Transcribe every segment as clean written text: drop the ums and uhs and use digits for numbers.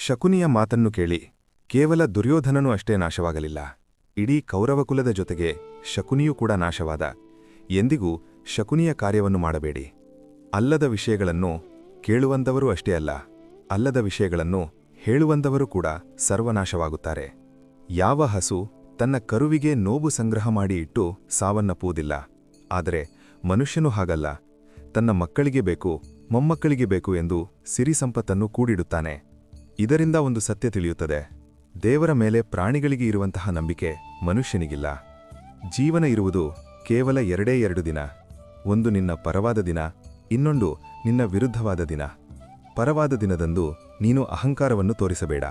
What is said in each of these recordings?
ಶಕುನಿಯ ಮಾತನ್ನು ಕೇಳಿ ಕೇವಲ ದುರ್ಯೋಧನನು ಅಷ್ಟೇ ನಾಶವಾಗಲಿಲ್ಲ, ಇಡೀ ಕೌರವಕುಲದ ಜೊತೆಗೆ ಶಕುನಿಯೂ ಕೂಡ ನಾಶವಾದ. ಎಂದಿಗೂ ಶಕುನಿಯ ಕಾರ್ಯವನ್ನು ಮಾಡಬೇಡಿ. ಅಲ್ಲದ ವಿಷಯಗಳನ್ನು ಕೇಳುವಂದವರೂ ಅಷ್ಟೇ ಅಲ್ಲ, ಅಲ್ಲದ ವಿಷಯಗಳನ್ನು ಹೇಳುವಂದವರು ಕೂಡ ಸರ್ವನಾಶವಾಗುತ್ತಾರೆ. ಯಾವ ಹಸು ತನ್ನ ಕರುವಿಗೆ ನೋವು ಸಂಗ್ರಹ ಮಾಡಿ ಇಟ್ಟು ಸಾವನ್ನಪ್ಪುವುದಿಲ್ಲ, ಆದರೆ ಮನುಷ್ಯನು ಹಾಗಲ್ಲ. ತನ್ನ ಮಕ್ಕಳಿಗೆ ಬೇಕು, ಮೊಮ್ಮಕ್ಕಳಿಗೆ ಬೇಕು ಎಂದು ಸಿರಿ ಸಂಪತ್ತನ್ನು ಕೂಡಿಡುತ್ತಾನೆ. ಇದರಿಂದ ಒಂದು ಸತ್ಯ ತಿಳಿಯುತ್ತದೆ: ದೇವರ ಮೇಲೆ ಪ್ರಾಣಿಗಳಿಗೆ ಇರುವಂತಹ ನಂಬಿಕೆ ಮನುಷ್ಯನಿಗಿಲ್ಲ. ಜೀವನ ಇರುವುದು ಕೇವಲ ಎರಡು ದಿನ. ಒಂದು ನಿನ್ನ ಪರವಾದ ದಿನ, ಇನ್ನೊಂದು ನಿನ್ನ ವಿರುದ್ಧವಾದ ದಿನ. ಪರವಾದ ದಿನದಂದು ನೀನು ಅಹಂಕಾರವನ್ನು ತೋರಿಸಬೇಡ,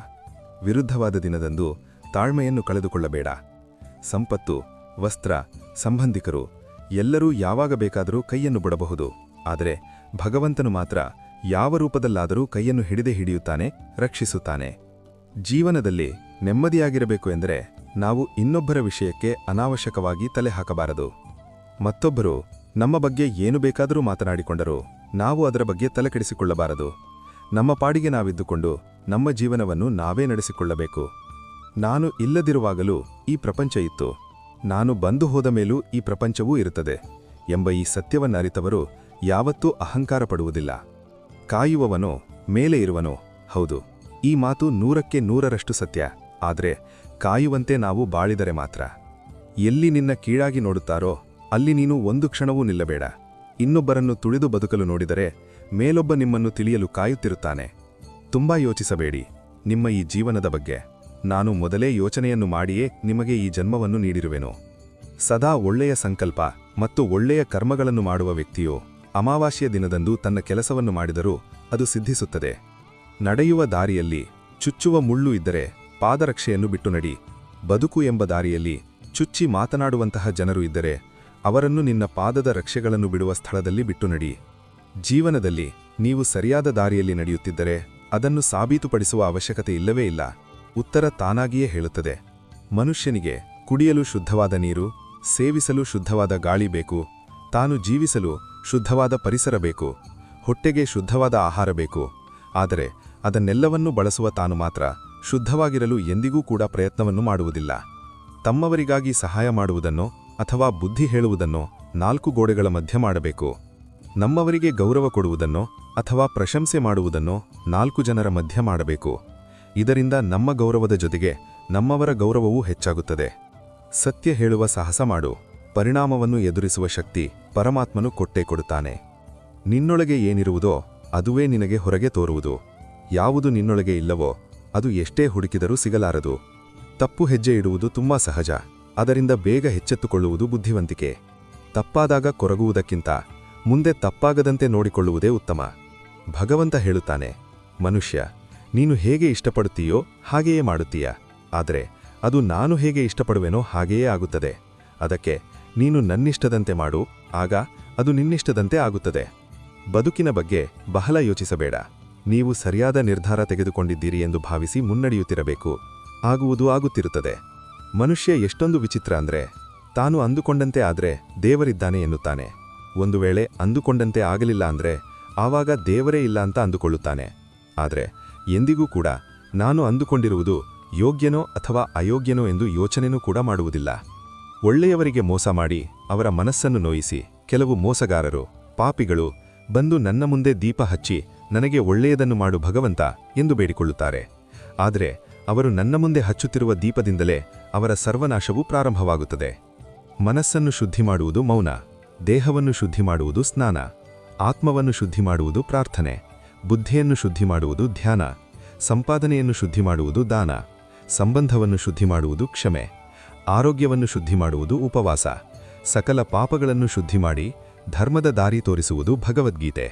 ವಿರುದ್ಧವಾದ ದಿನದಂದು ತಾಳ್ಮೆಯನ್ನು ಕಳೆದುಕೊಳ್ಳಬೇಡ. ಸಂಪತ್ತು, ವಸ್ತ್ರ, ಸಂಬಂಧಿಕರು ಎಲ್ಲರೂ ಯಾವಾಗ ಬೇಕಾದರೂ ಕೈಯನ್ನು ಬಿಡಬಹುದು, ಆದರೆ ಭಗವಂತನು ಮಾತ್ರ ಯಾವ ರೂಪದಲ್ಲಾದರೂ ಕೈಯನ್ನು ಹಿಡಿಯುತ್ತಾನೆ, ರಕ್ಷಿಸುತ್ತಾನೆ. ಜೀವನದಲ್ಲಿ ನೆಮ್ಮದಿಯಾಗಿರಬೇಕು ಎಂದರೆ ನಾವು ಇನ್ನೊಬ್ಬರ ವಿಷಯಕ್ಕೆ ಅನಾವಶ್ಯಕವಾಗಿ ತಲೆ ಹಾಕಬಾರದು. ಮತ್ತೊಬ್ಬರು ನಮ್ಮ ಬಗ್ಗೆ ಏನು ಬೇಕಾದರೂ ಮಾತನಾಡಿಕೊಂಡರೂ ನಾವು ಅದರ ಬಗ್ಗೆ ತಲೆಕೆಡಿಸಿಕೊಳ್ಳಬಾರದು. ನಮ್ಮ ಪಾಡಿಗೆ ನಾವಿದ್ದುಕೊಂಡು ನಮ್ಮ ಜೀವನವನ್ನು ನಾವೇ ನಡೆಸಿಕೊಳ್ಳಬೇಕು. ನಾನು ಇಲ್ಲದಿರುವಾಗಲೂ ಈ ಪ್ರಪಂಚ ಇತ್ತು, ನಾನು ಬಂದು ಹೋದ ಮೇಲೂ ಈ ಪ್ರಪಂಚವೂ ಇರುತ್ತದೆ ಎಂಬ ಈ ಸತ್ಯವನ್ನರಿತವರು ಯಾವತ್ತೂ ಅಹಂಕಾರ ಪಡುವುದಿಲ್ಲ. ಕಾಯುವವನೋ ಮೇಲೆ ಇರುವನೋ, ಹೌದು, ಈ ಮಾತು 100ಕ್ಕೆ 100ರಷ್ಟು ಸತ್ಯ. ಆದರೆ ಕಾಯುವಂತೆ ನಾವು ಬಾಳಿದರೆ ಮಾತ್ರ. ಎಲ್ಲಿ ನಿನ್ನ ಕೀಳಾಗಿ ನೋಡುತ್ತಾರೋ ಅಲ್ಲಿ ನೀನು ಒಂದು ಕ್ಷಣವೂ ನಿಲ್ಲಬೇಡ. ಇನ್ನೊಬ್ಬರನ್ನು ತುಳಿದು ಬದುಕಲು ನೋಡಿದರೆ ಮೇಲೊಬ್ಬ ನಿಮ್ಮನ್ನು ತಿಳಿಯಲು ಕಾಯುತ್ತಿರುತ್ತಾನೆ. ತುಂಬಾ ಯೋಚಿಸಬೇಡಿ ನಿಮ್ಮ ಈ ಜೀವನದ ಬಗ್ಗೆ. ನಾನು ಮೊದಲೇ ಯೋಚನೆಯನ್ನು ಮಾಡಿಯೇ ನಿಮಗೆ ಈ ಜನ್ಮವನ್ನು ನೀಡಿರುವೆನು. ಸದಾ ಒಳ್ಳೆಯ ಸಂಕಲ್ಪ ಮತ್ತು ಒಳ್ಳೆಯ ಕರ್ಮಗಳನ್ನು ಮಾಡುವ ವ್ಯಕ್ತಿಯು ಅಮಾವಾಸ್ಯೆಯ ದಿನದಂದು ತನ್ನ ಕೆಲಸವನ್ನು ಮಾಡಿದರೂ ಅದು ಸಿದ್ಧಿಸುತ್ತದೆ. ನಡೆಯುವ ದಾರಿಯಲ್ಲಿ ಚುಚ್ಚುವ ಮುಳ್ಳು ಇದ್ದರೆ ಪಾದರಕ್ಷೆಯನ್ನು ಬಿಟ್ಟು ನಡಿ. ಬದುಕು ಎಂಬ ದಾರಿಯಲ್ಲಿ ಚುಚ್ಚಿ ಮಾತನಾಡುವಂತಹ ಜನರು ಇದ್ದರೆ ಅವರನ್ನು ನಿನ್ನ ಪಾದದ ರಕ್ಷೆಗಳನ್ನು ಬಿಡುವ ಸ್ಥಳದಲ್ಲಿ ಬಿಟ್ಟು ನಡಿ. ಜೀವನದಲ್ಲಿ ನೀವು ಸರಿಯಾದ ದಾರಿಯಲ್ಲಿ ನಡೆಯುತ್ತಿದ್ದರೆ ಅದನ್ನು ಸಾಬೀತುಪಡಿಸುವ ಅವಶ್ಯಕತೆ ಇಲ್ಲವೇ ಇಲ್ಲ. ಉತ್ತರ ತಾನಾಗಿಯೇ ಹೇಳುತ್ತದೆ. ಮನುಷ್ಯನಿಗೆ ಕುಡಿಯಲು ಶುದ್ಧವಾದ ನೀರು, ಸೇವಿಸಲು ಶುದ್ಧವಾದ ಗಾಳಿ ಬೇಕು, ತಾನು ಜೀವಿಸಲು ಶುದ್ಧವಾದ ಪರಿಸರ ಬೇಕು, ಹೊಟ್ಟೆಗೆ ಶುದ್ಧವಾದ ಆಹಾರ ಬೇಕು. ಆದರೆ ಅದನ್ನೆಲ್ಲವನ್ನೂ ಬಳಸುವ ತಾನು ಮಾತ್ರ ಶುದ್ಧವಾಗಿರಲು ಎಂದಿಗೂ ಕೂಡ ಪ್ರಯತ್ನವನ್ನು ಮಾಡುವುದಿಲ್ಲ. ತಮ್ಮವರಿಗಾಗಿ ಸಹಾಯ ಮಾಡುವುದನ್ನೋ ಅಥವಾ ಬುದ್ಧಿ ಹೇಳುವುದನ್ನೋ 4 ಗೋಡೆಗಳ ಮಧ್ಯೆ ಮಾಡಬೇಕು. ನಮ್ಮವರಿಗೆ ಗೌರವ ಕೊಡುವುದನ್ನೋ ಅಥವಾ ಪ್ರಶಂಸೆ ಮಾಡುವುದನ್ನೋ 4 ಜನರ ಮಧ್ಯೆ ಮಾಡಬೇಕು. ಇದರಿಂದ ನಮ್ಮ ಗೌರವದ ಜೊತೆಗೆ ನಮ್ಮವರ ಗೌರವವೂ ಹೆಚ್ಚಾಗುತ್ತದೆ. ಸತ್ಯ ಹೇಳುವ ಸಾಹಸ ಮಾಡು. ಪರಿಣಾಮವನ್ನು ಎದುರಿಸುವ ಶಕ್ತಿ ಪರಮಾತ್ಮನು ಕೊಟ್ಟೇ ಕೊಡುತ್ತಾನೆ. ನಿನ್ನೊಳಗೆ ಏನಿರುವುದೋ ಅದುವೇ ನಿನಗೆ ಹೊರಗೆ ತೋರುವುದು. ಯಾವುದು ನಿನ್ನೊಳಗೆ ಇಲ್ಲವೋ ಅದು ಎಷ್ಟೇ ಹುಡುಕಿದರೂ ಸಿಗಲಾರದು. ತಪ್ಪು ಹೆಜ್ಜೆ ಇಡುವುದು ತುಂಬಾ ಸಹಜ, ಅದರಿಂದ ಬೇಗ ಎಚ್ಚೆತ್ತುಕೊಳ್ಳುವುದು ಬುದ್ಧಿವಂತಿಕೆ. ತಪ್ಪಾದಾಗ ಕೊರಗುವುದಕ್ಕಿಂತ ಮುಂದೆ ತಪ್ಪಾಗದಂತೆ ನೋಡಿಕೊಳ್ಳುವುದೇ ಉತ್ತಮ. ಭಗವಂತ ಹೇಳುತ್ತಾನೆ: ಮನುಷ್ಯ, ನೀನು ಹೇಗೆ ಇಷ್ಟಪಡುತ್ತೀಯೋ ಹಾಗೆಯೇ ಮಾಡುತ್ತೀಯ, ಆದರೆ ಅದು ನಾನು ಹೇಗೆ ಇಷ್ಟಪಡುವೆನೋ ಹಾಗೆಯೇ ಆಗುತ್ತದೆ. ಅದಕ್ಕೆ ನೀನು ನನ್ನಿಷ್ಟದಂತೆ ಮಾಡು, ಆಗ ಅದು ನಿನ್ನಿಷ್ಟದಂತೆ ಆಗುತ್ತದೆ. ಬದುಕಿನ ಬಗ್ಗೆ ಬಹಳ ಯೋಚಿಸಬೇಡ. ನೀವು ಸರಿಯಾದ ನಿರ್ಧಾರ ತೆಗೆದುಕೊಂಡಿದ್ದೀರಿ ಎಂದು ಭಾವಿಸಿ ಮುನ್ನಡೆಯುತ್ತಿರಬೇಕು. ಆಗುವುದು ಆಗುತ್ತಿರುತ್ತದೆ. ಮನುಷ್ಯ ಎಷ್ಟೊಂದು ವಿಚಿತ್ರ ಅಂದ್ರೆ, ತಾನು ಅಂದುಕೊಂಡಂತೆ ಆದ್ರೆ ದೇವರಿದ್ದಾನೆ ಎನ್ನುತ್ತಾನೆ. ಒಂದು ವೇಳೆ ಅಂದುಕೊಂಡಂತೆ ಆಗಲಿಲ್ಲ ಅಂದ್ರೆ ಆವಾಗ ದೇವರೇ ಇಲ್ಲ ಅಂತ ಅಂದುಕೊಳ್ಳುತ್ತಾನೆ. ಆದರೆ ಎಂದಿಗೂ ಕೂಡ ನಾನು ಅಂದುಕೊಂಡಿರುವುದು ಯೋಗ್ಯನೋ ಅಥವಾ ಅಯೋಗ್ಯನೋ ಎಂದು ಯೋಚನೆನೂ ಕೂಡ ಮಾಡುವುದಿಲ್ಲ. ಒಳ್ಳೆಯವರಿಗೆ ಮೋಸ ಮಾಡಿ ಅವರ ಮನಸ್ಸನ್ನು ನೋಯಿಸಿ ಕೆಲವು ಮೋಸಗಾರರು, ಪಾಪಿಗಳು ಬಂದು ನನ್ನ ಮುಂದೆ ದೀಪ ಹಚ್ಚಿ ನನಗೆ ಒಳ್ಳೆಯದನ್ನು ಮಾಡು ಭಗವಂತ ಎಂದು ಬೇಡಿಕೊಳ್ಳುತ್ತಾರೆ. ಆದರೆ ಅವರು ನನ್ನ ಮುಂದೆ ಹಚ್ಚುತ್ತಿರುವ ದೀಪದಿಂದಲೇ ಅವರ ಸರ್ವನಾಶವೂ ಪ್ರಾರಂಭವಾಗುತ್ತದೆ. ಮನಸ್ಸನ್ನು ಶುದ್ಧಿ ಮಾಡುವುದು ಮೌನ, ದೇಹವನ್ನು ಶುದ್ಧಿ ಮಾಡುವುದು ಸ್ನಾನ, ಆತ್ಮವನ್ನು ಶುದ್ಧಿ ಮಾಡುವುದು ಪ್ರಾರ್ಥನೆ, ಬುದ್ಧಿಯನ್ನು ಶುದ್ಧಿ ಮಾಡುವುದು ಧ್ಯಾನ, ಸಂಪಾದನೆಯನ್ನು ಶುದ್ಧಿ ಮಾಡುವುದು ದಾನ, ಸಂಬಂಧವನ್ನು ಶುದ್ಧಿ ಮಾಡುವುದು ಕ್ಷಮೆ, ಆರೋಗ್ಯವನ್ನು ಶುದ್ಧಿ ಮಾಡುವುದು ಉಪವಾಸ, ಸಕಲ ಪಾಪಗಳನ್ನು ಶುದ್ಧಿ ಮಾಡಿ ಧರ್ಮದ ದಾರಿ ತೋರಿಸುವುದು ಭಗವದ್ಗೀತೆ.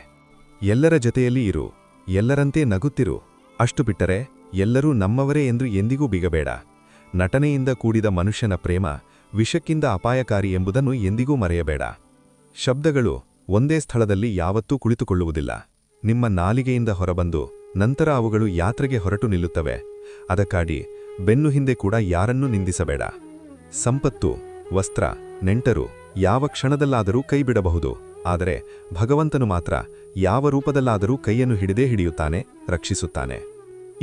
ಎಲ್ಲರ ಜತೆಯಲ್ಲಿ ಇರು, ಎಲ್ಲರಂತೆ ನಗುತ್ತಿರು. ಅಷ್ಟು ಬಿಟ್ಟರೆ ಎಲ್ಲರೂ ನಮ್ಮವರೇ ಎಂದು ಎಂದಿಗೂ ಬಿಗಬೇಡ. ನಟನೆಯಿಂದ ಕೂಡಿದ ಮನುಷ್ಯನ ಪ್ರೇಮ ವಿಷಕ್ಕಿಂತ ಅಪಾಯಕಾರಿ ಎಂಬುದನ್ನು ಎಂದಿಗೂ ಮರೆಯಬೇಡ. ಶಬ್ದಗಳು ಒಂದೇ ಸ್ಥಳದಲ್ಲಿ ಯಾವತ್ತೂ ಕುಳಿತುಕೊಳ್ಳುವುದಿಲ್ಲ. ನಿಮ್ಮ ನಾಲಿಗೆಯಿಂದ ಹೊರಬಂದು ನಂತರ ಅವುಗಳು ಯಾತ್ರೆಗೆ ಹೊರಟು ನಿಲ್ಲುತ್ತವೆ. ಅದಕ್ಕಾಗಿ ಬೆನ್ನು ಹಿಂದೆ ಕೂಡ ಯಾರನ್ನೂ ನಿಂದಿಸಬೇಡ. ಸಂಪತ್ತು, ವಸ್ತ್ರ, ನೆಂಟರು ಯಾವ ಕ್ಷಣದಲ್ಲಾದರೂ ಕೈಬಿಡಬಹುದು, ಆದರೆ ಭಗವಂತನು ಮಾತ್ರ ಯಾವ ರೂಪದಲ್ಲಾದರೂ ಕೈಯನ್ನು ಹಿಡಿದೇ ಹಿಡಿಯುತ್ತಾನೆ, ರಕ್ಷಿಸುತ್ತಾನೆ.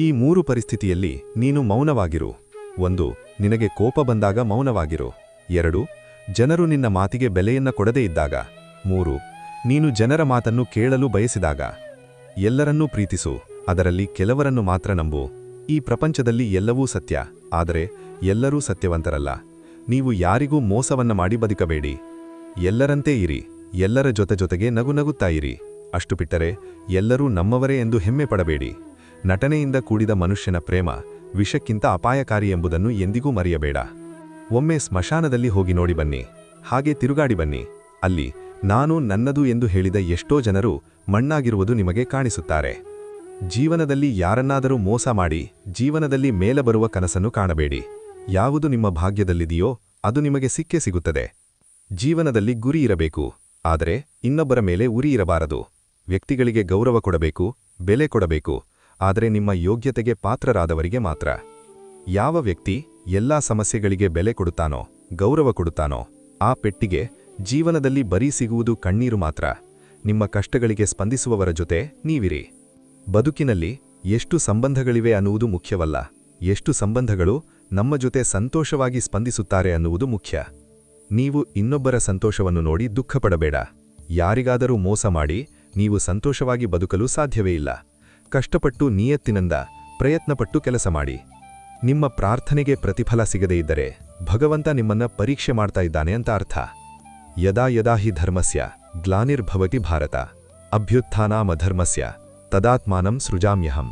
ಈ 3 ಪರಿಸ್ಥಿತಿಯಲ್ಲಿ ನೀನು ಮೌನವಾಗಿರು. 1. ನಿನಗೆ ಕೋಪ ಬಂದಾಗ ಮೌನವಾಗಿರು. 2. ಜನರು ನಿನ್ನ ಮಾತಿಗೆ ಬೆಲೆಯನ್ನ ಕೊಡದೇ ಇದ್ದಾಗ. 3. ನೀನು ಜನರ ಮಾತನ್ನು ಕೇಳಲು ಬಯಸಿದಾಗ. ಎಲ್ಲರನ್ನೂ ಪ್ರೀತಿಸು, ಅದರಲ್ಲಿ ಕೆಲವರನ್ನು ಮಾತ್ರ ನಂಬು. ಈ ಪ್ರಪಂಚದಲ್ಲಿ ಎಲ್ಲವೂ ಸತ್ಯ, ಆದರೆ ಎಲ್ಲರೂ ಸತ್ಯವಂತರಲ್ಲ. ನೀವು ಯಾರಿಗೂ ಮೋಸವನ್ನ ಮಾಡಿ ಬದುಕಬೇಡಿ. ಎಲ್ಲರಂತೆ ಇರಿ, ಎಲ್ಲರ ಜೊತೆಗೆ ನಗುತ್ತಾ ಇರಿ. ಅಷ್ಟು ಬಿಟ್ಟರೆ ಎಲ್ಲರೂ ನಮ್ಮವರೇ ಎಂದು ಹೆಮ್ಮೆ ಪಡಬೇಡಿ. ನಟನೆಯಿಂದ ಕೂಡಿದ ಮನುಷ್ಯನ ಪ್ರೇಮ ವಿಷಕ್ಕಿಂತ ಅಪಾಯಕಾರಿ ಎಂಬುದನ್ನು ಎಂದಿಗೂ ಮರೆಯಬೇಡ. ಒಮ್ಮೆ ಸ್ಮಶಾನದಲ್ಲಿ ಹೋಗಿ ನೋಡಿ ಬನ್ನಿ, ಹಾಗೆ ತಿರುಗಾಡಿ ಬನ್ನಿ. ಅಲ್ಲಿ ನಾನು ನನ್ನದು ಎಂದು ಹೇಳಿದ ಎಷ್ಟೋ ಜನರು ಮಣ್ಣಾಗಿರುವುದು ನಿಮಗೆ ಕಾಣಿಸುತ್ತಾರೆ. ಜೀವನದಲ್ಲಿ ಯಾರನ್ನಾದರೂ ಮೋಸ ಮಾಡಿ ಜೀವನದಲ್ಲಿ ಮೇಲೆ ಬರುವ ಕನಸನ್ನು ಕಾಣಬೇಡಿ. ಯಾವುದು ನಿಮ್ಮ ಭಾಗ್ಯದಲ್ಲಿದೆಯೋ ಅದು ನಿಮಗೆ ಸಿಕ್ಕೇ ಸಿಗುತ್ತದೆ. ಜೀವನದಲ್ಲಿ ಗುರಿ ಇರಬೇಕು, ಆದರೆ ಇನ್ನೊಬ್ಬರ ಮೇಲೆ ಉರಿ ಇರಬಾರದು. ವ್ಯಕ್ತಿಗಳಿಗೆ ಗೌರವ ಕೊಡಬೇಕು, ಬೆಲೆ ಕೊಡಬೇಕು, ಆದರೆ ನಿಮ್ಮ ಯೋಗ್ಯತೆಗೆ ಪಾತ್ರರಾದವರಿಗೆ ಮಾತ್ರ. ಯಾವ ವ್ಯಕ್ತಿ ಎಲ್ಲಾ ಸಮಸ್ಯೆಗಳಿಗೆ ಬೆಲೆ ಕೊಡುತ್ತಾನೋ, ಗೌರವ ಕೊಡುತ್ತಾನೋ, ಆ ಪೆಟ್ಟಿಗೆ ಜೀವನದಲ್ಲಿ ಬರೀ ಸಿಗುವುದು ಕಣ್ಣೀರು ಮಾತ್ರ. ನಿಮ್ಮ ಕಷ್ಟಗಳಿಗೆ ಸ್ಪಂದಿಸುವವರ ಜೊತೆ ನೀವಿರಿ. ಬದುಕಿನಲ್ಲಿ ಎಷ್ಟು ಸಂಬಂಧಗಳಿವೆ ಅನ್ನುವುದು ಮುಖ್ಯವಲ್ಲ, ಎಷ್ಟು ಸಂಬಂಧಗಳು ನಮ್ಮ ಜೊತೆ ಸಂತೋಷವಾಗಿ ಸ್ಪಂದಿಸುತ್ತಾರೆ ಅನ್ನುವುದು ಮುಖ್ಯ. ನೀವು ಇನ್ನೊಬ್ಬರ ಸಂತೋಷವನ್ನು ನೋಡಿ ದುಃಖಪಡಬೇಡ. ಯಾರಿಗಾದರೂ ಮೋಸ ಮಾಡಿ ನೀವು ಸಂತೋಷವಾಗಿ ಬದುಕಲು ಸಾಧ್ಯವೇ ಇಲ್ಲ. ಕಷ್ಟಪಟ್ಟು ನಿಯತ್ತಿನಿಂದ ಪ್ರಯತ್ನಪಟ್ಟು ಕೆಲಸ ಮಾಡಿ. ನಿಮ್ಮ ಪ್ರಾರ್ಥನೆಗೆ ಪ್ರತಿಫಲ ಸಿಗದೇ ಇದ್ದರೆ ಭಗವಂತ ನಿಮ್ಮನ್ನ ಪರೀಕ್ಷೆ ಮಾಡ್ತಾ ಇದ್ದಾನೆ ಅಂತ ಅರ್ಥ. ಯದಾ ಯದಾ ಹಿ ಧರ್ಮಸ್ಯ ಗ್ಲಾನಿರ್ಭವತಿ ಭಾರತ ಅಭ್ಯುತ್ಥಾನಾಮಧರ್ಮಸ್ಯ ತದಾತ್ಮಾನಂ ಸೃಜಾಮ್ಯಹಂ.